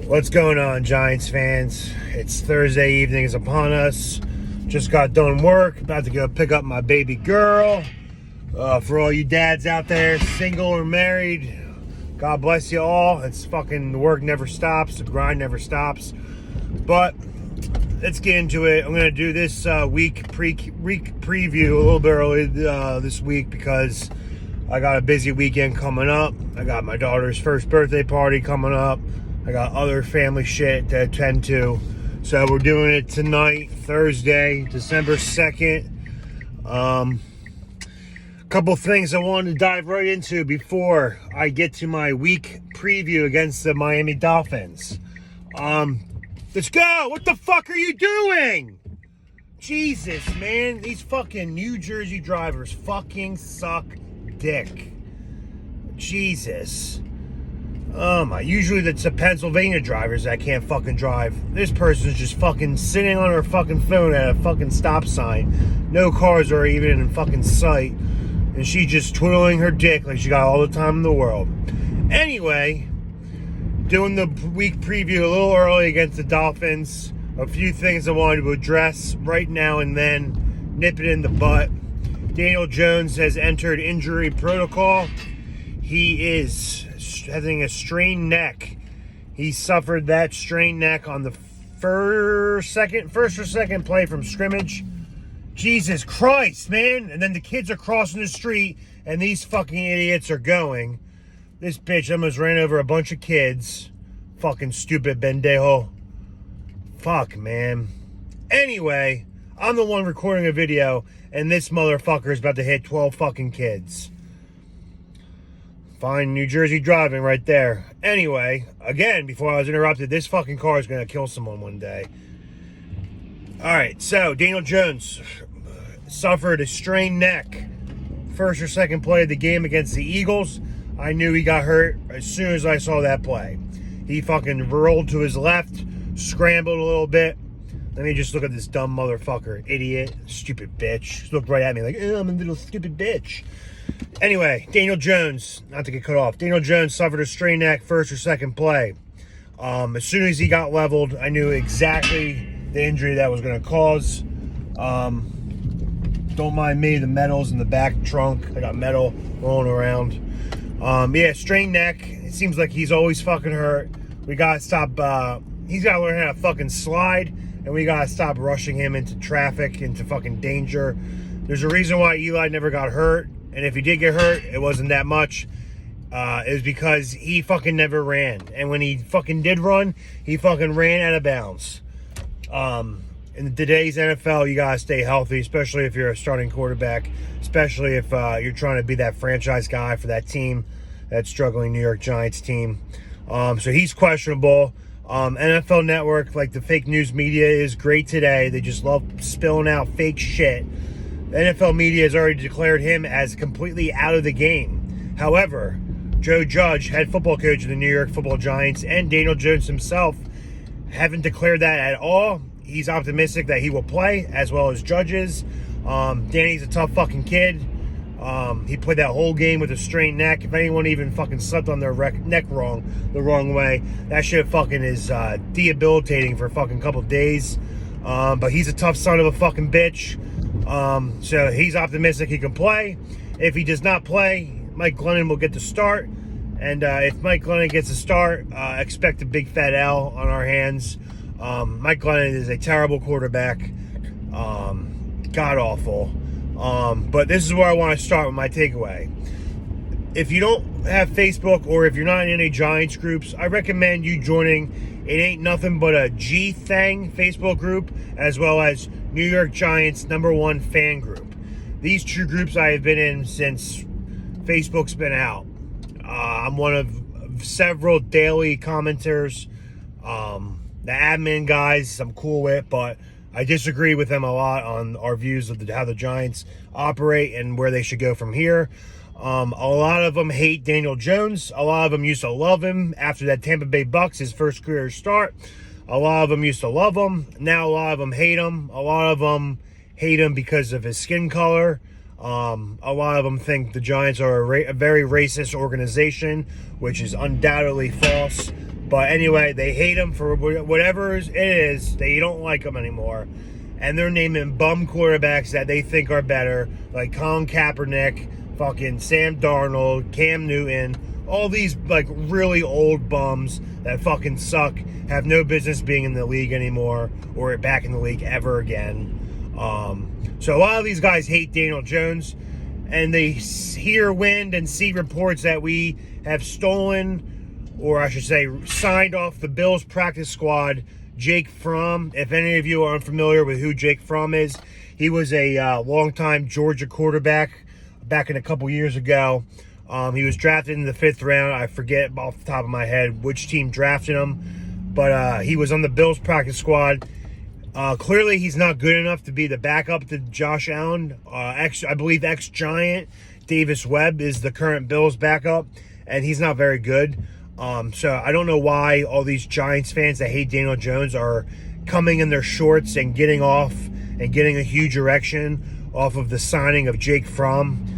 What's going on, Giants fans? It's Thursday evening is upon us. Just got done work. About to go pick up my baby girl. For all you dads out there, single or married, God bless you all. It's fucking, the work never stops. The grind never stops. But let's get into it. I'm going to do this week preview a little bit early this week because I got a busy weekend coming up. I got my daughter's first birthday party coming up. I got other family shit to attend to. So we're doing it tonight, Thursday, December 2nd. Couple things I wanted to dive right into before I get to my week preview against the Miami Dolphins. Let's go! What the fuck are you doing? Jesus, man. These fucking New Jersey drivers fucking suck dick. Jesus. Usually it's the Pennsylvania drivers that can't fucking drive. This person's just fucking sitting on her fucking phone at a fucking stop sign. No cars are even in fucking sight. And she's just twiddling her dick like she got all the time in the world. Anyway, doing the week preview a little early against the Dolphins. A few things I wanted to address right now and then. Nip it in the butt. Daniel Jones has entered injury protocol. He is having a strained neck. He suffered that strained neck on the first or second play from scrimmage. Jesus Christ, man. And then the kids are crossing the street and these fucking idiots are going. This bitch almost ran over a bunch of kids. Fucking stupid bendejo. Fuck, man. Anyway, I'm the one recording a video and this motherfucker is about to hit 12 fucking kids. Fine New Jersey driving right there. Anyway, again, before I was interrupted, this fucking car is going to kill someone one day. Alright, so Daniel Jones suffered a strained neck. First or second play of the game against the Eagles. I knew he got hurt as soon as I saw that play. He fucking rolled to his left, scrambled a little bit. Let me just look at this dumb motherfucker. Idiot. Stupid bitch. Just looked right at me like, oh, I'm a little stupid bitch. Anyway, Daniel Jones, not to get cut off. Daniel Jones suffered a strained neck first or second play. As soon as he got leveled, I knew exactly the injury that was going to cause. Don't mind me, the metal's in the back trunk. I got metal rolling around. Yeah, strained neck. It seems like he's always fucking hurt. We got to stop. He's got to learn how to fucking slide. And we got to stop rushing him into traffic, into fucking danger. There's a reason why Eli never got hurt. And if he did get hurt, it wasn't that much. It was because he fucking never ran. And when he fucking did run, he fucking ran out of bounds. In today's NFL, you gotta stay healthy, especially if you're a starting quarterback, especially if you're trying to be that franchise guy for that team, that struggling New York Giants team. So he's questionable. NFL Network, like the fake news media, is great today. They just love spilling out fake shit. The NFL media has already declared him as completely out of the game. However, Joe Judge, head football coach of the New York Football Giants, and Daniel Jones himself haven't declared that at all. He's optimistic that he will play, as well as Judges. Danny's a tough fucking kid. He played that whole game with a strained neck. If anyone even fucking slept on their neck the wrong way, that shit fucking is debilitating for a fucking couple days. But he's a tough son of a fucking bitch. So he's optimistic he can play. If he does not play, Mike Glennon will get the start. And if Mike Glennon gets a start, expect a big fat L on our hands. Mike Glennon is a terrible quarterback. God-awful. But this is where I want to start with my takeaway. If you don't have Facebook or if you're not in any Giants groups, I recommend you joining It Ain't Nothing But a G-Thang Facebook group, as well as New York Giants #1 fan group. These two groups I have been in since Facebook's been out. I'm one of several daily commenters. The admin guys I'm cool with, but I disagree with them a lot on our views of how the Giants operate and where they should go from here. A lot of them hate Daniel Jones. A lot of them used to love him after that Tampa Bay Bucks, his first career start. A lot of them used to love him. Now a lot of them hate him. A lot of them hate him because of his skin color. A lot of them think the Giants are a very racist organization, which is undoubtedly false. But anyway, they hate him for whatever it is. They don't like him anymore. And they're naming bum quarterbacks that they think are better, like Colin Kaepernick, fucking Sam Darnold, Cam Newton, all these like really old bums that fucking suck, have no business being in the league anymore or back in the league ever again. So a lot of these guys hate Daniel Jones, and they hear wind and see reports that we have stolen, or I should say signed off the Bills practice squad, Jake Fromm. If any of you are unfamiliar with who Jake Fromm is, he was a longtime Georgia quarterback back in a couple years ago. He was drafted in the 5th round. I forget off the top of my head which team drafted him, but he was on the Bills practice squad. Clearly, he's not good enough to be the backup to Josh Allen. I believe ex-Giant Davis Webb is the current Bills backup, and he's not very good. So I don't know why all these Giants fans that hate Daniel Jones are coming in their shorts and getting off and getting a huge erection off of the signing of Jake Fromm.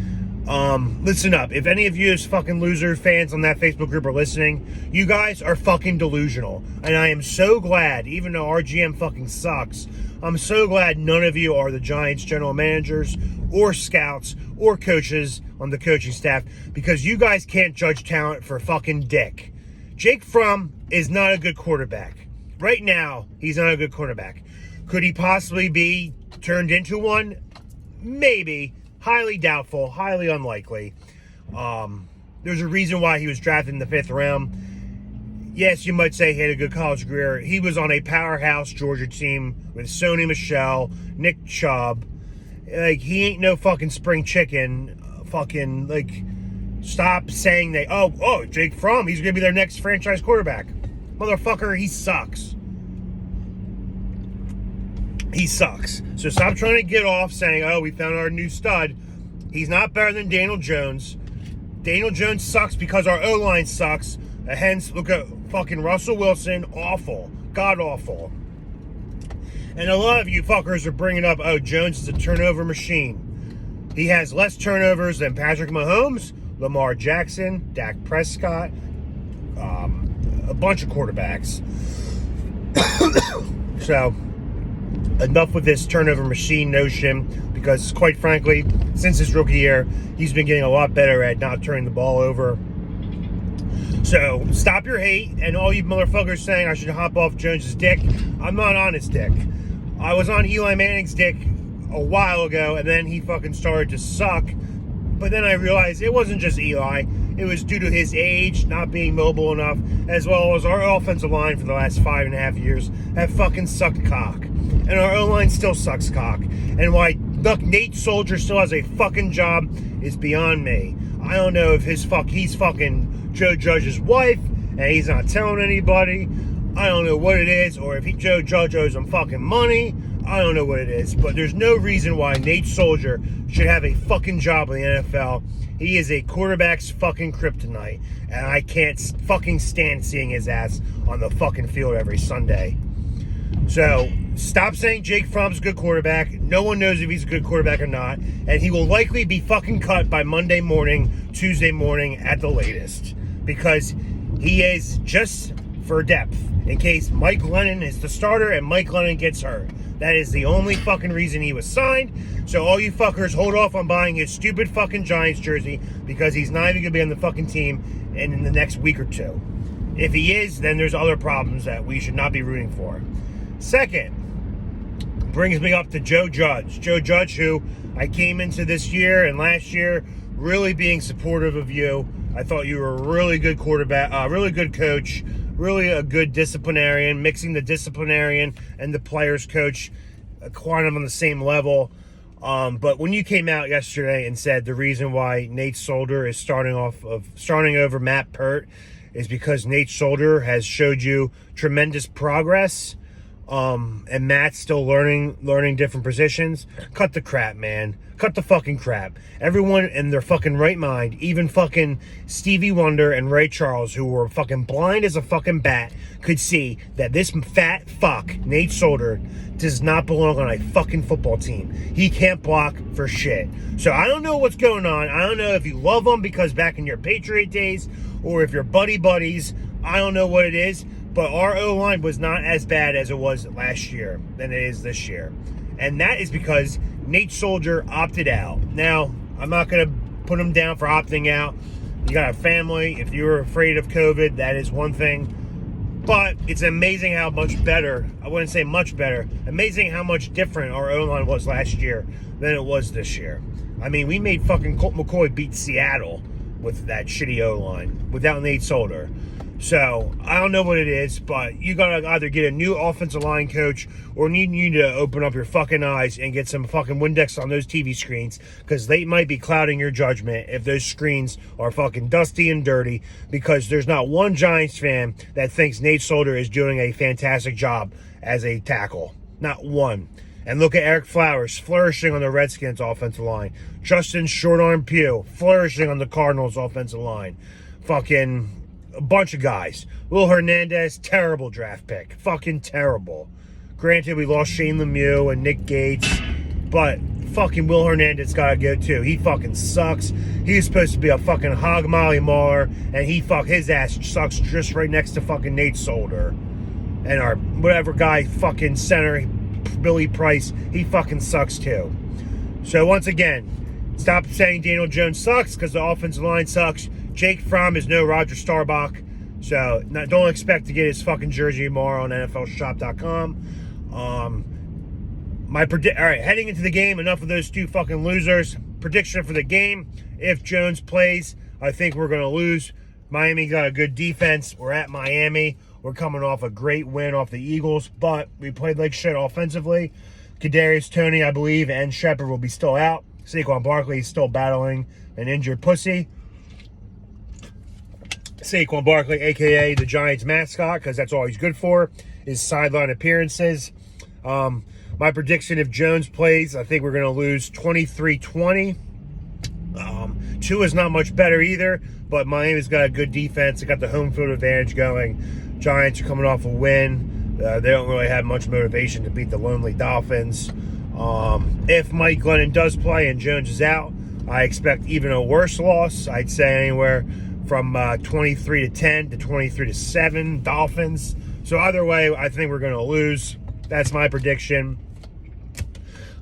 Listen up. If any of you as fucking loser fans on that Facebook group are listening, you guys are fucking delusional. And I am so glad, even though our GM fucking sucks, I'm so glad none of you are the Giants general managers or scouts or coaches on the coaching staff, because you guys can't judge talent for fucking dick. Jake Fromm is not a good quarterback. Right now, he's not a good quarterback. Could he possibly be turned into one? Maybe. Highly doubtful, highly unlikely. There's a reason why he was drafted in the 5th round. Yes, you might say he had a good college career. He was on a powerhouse Georgia team with Sony Michel, Nick Chubb. Like, he ain't no fucking spring chicken. Fucking, like, stop saying that, oh, Jake Fromm, he's going to be their next franchise quarterback. Motherfucker, he sucks. He sucks. So stop trying to get off saying, oh, we found our new stud. He's not better than Daniel Jones. Daniel Jones sucks because our O-line sucks. Hence, look at fucking Russell Wilson. Awful. God awful. And a lot of you fuckers are bringing up, oh, Jones is a turnover machine. He has less turnovers than Patrick Mahomes, Lamar Jackson, Dak Prescott, a bunch of quarterbacks. So, enough with this turnover machine notion, because quite frankly, since his rookie year, he's been getting a lot better at not turning the ball over. So stop your hate, and all you motherfuckers saying I should hop off Jones's dick. I'm not on his dick. I was on Eli Manning's dick a while ago, and then he fucking started to suck. But then I realized it wasn't just Eli. It was due to his age, not being mobile enough, as well as our offensive line for the last 5.5 years have fucking sucked cock. And our O-line still sucks cock. And why Nate Soldier still has a fucking job is beyond me. I don't know if he's fucking Joe Judge's wife and he's not telling anybody. I don't know what it is, or if Joe Judge owes him fucking money. I don't know what it is, but there's no reason why Nate Soldier should have a fucking job in the NFL. He is a quarterback's fucking kryptonite, and I can't fucking stand seeing his ass on the fucking field every Sunday. So, stop saying Jake Fromm's a good quarterback. No one knows if he's a good quarterback or not, and he will likely be fucking cut by Monday morning, Tuesday morning at the latest, because he is just for depth, in case Mike Lennon is the starter and Mike Lennon gets hurt. That is the only fucking reason he was signed. So all you fuckers, hold off on buying his stupid fucking Giants jersey, because he's not even going to be on the fucking team in the next week or two. If he is, then there's other problems that we should not be rooting for. Second, brings me up to Joe Judge. Joe Judge, who I came into this year and last year really being supportive of you. I thought you were a really good quarterback, really good coach, really a good disciplinarian, mixing the disciplinarian and the players coach, quantum on the same level. But when you came out yesterday and said the reason why Nate Solder is starting over Matt Pert is because Nate Solder has showed you tremendous progress, and Matt's still learning different positions. Cut the crap, man. Cut the fucking crap. Everyone in their fucking right mind, even fucking Stevie Wonder and Ray Charles, who were fucking blind as a fucking bat, could see that this fat fuck, Nate Solder, does not belong on a fucking football team. He can't block for shit. So I don't know what's going on. I don't know if you love him because back in your Patriot days, or if you're buddies. I don't know what it is, but our O-line was not as bad as it was last year than it is this year. And that is because Nate Soldier opted out. Now, I'm not going to put him down for opting out. You got a family. If you're afraid of COVID, that is one thing. But it's amazing how much better, I wouldn't say much better, amazing how much different our O-line was last year than it was this year. I mean, we made fucking Colt McCoy beat Seattle with that shitty O-line without Nate Solder. So, I don't know what it is, but you gotta either get a new offensive line coach or you need to open up your fucking eyes and get some fucking Windex on those TV screens, because they might be clouding your judgment if those screens are fucking dusty and dirty, because there's not one Giants fan that thinks Nate Solder is doing a fantastic job as a tackle. Not one. And look at Eric Flowers flourishing on the Redskins offensive line. Justin Short-Arm Pugh flourishing on the Cardinals offensive line. Fucking a bunch of guys. Will Hernandez, terrible draft pick. Fucking terrible. Granted, we lost Shane Lemieux and Nick Gates, but fucking Will Hernandez gotta go too. He fucking sucks. He's supposed to be a fucking hog molly mauler, and his ass sucks just right next to fucking Nate Solder. And our whatever guy, fucking center, Billy Price, he fucking sucks too. So once again, stop saying Daniel Jones sucks, because the offensive line sucks. Jake Fromm is no Roger Staubach, so don't expect to get his fucking jersey tomorrow on NFLshop.com. All right, heading into the game, enough of those two fucking losers. Prediction for the game: if Jones plays, I think we're going to lose. Miami got a good defense. We're at Miami. We're coming off a great win off the Eagles, but we played like shit offensively. Kadarius Toney, I believe, and Shepard will be still out. Saquon Barkley is still battling an injured pussy. Saquon Barkley, a.k.a. the Giants mascot, because that's all he's good for, is sideline appearances. My prediction, if Jones plays, I think we're going to lose 23-20. Tua's not much better either, but Miami's got a good defense. They got the home field advantage going. Giants are coming off a win. They don't really have much motivation to beat the lonely Dolphins. If Mike Glennon does play and Jones is out, I expect even a worse loss. I'd say anywhere from 23-10 to 23-7 Dolphins. So either way, I think we're going to lose. That's my prediction.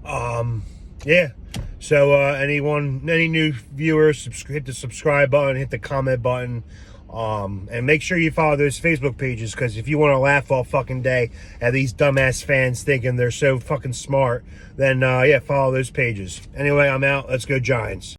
Yeah. So any new viewers, hit the subscribe button, hit the comment button, and make sure you follow those Facebook pages, because if you want to laugh all fucking day at these dumbass fans thinking they're so fucking smart, then yeah, follow those pages. Anyway, I'm out. Let's go Giants.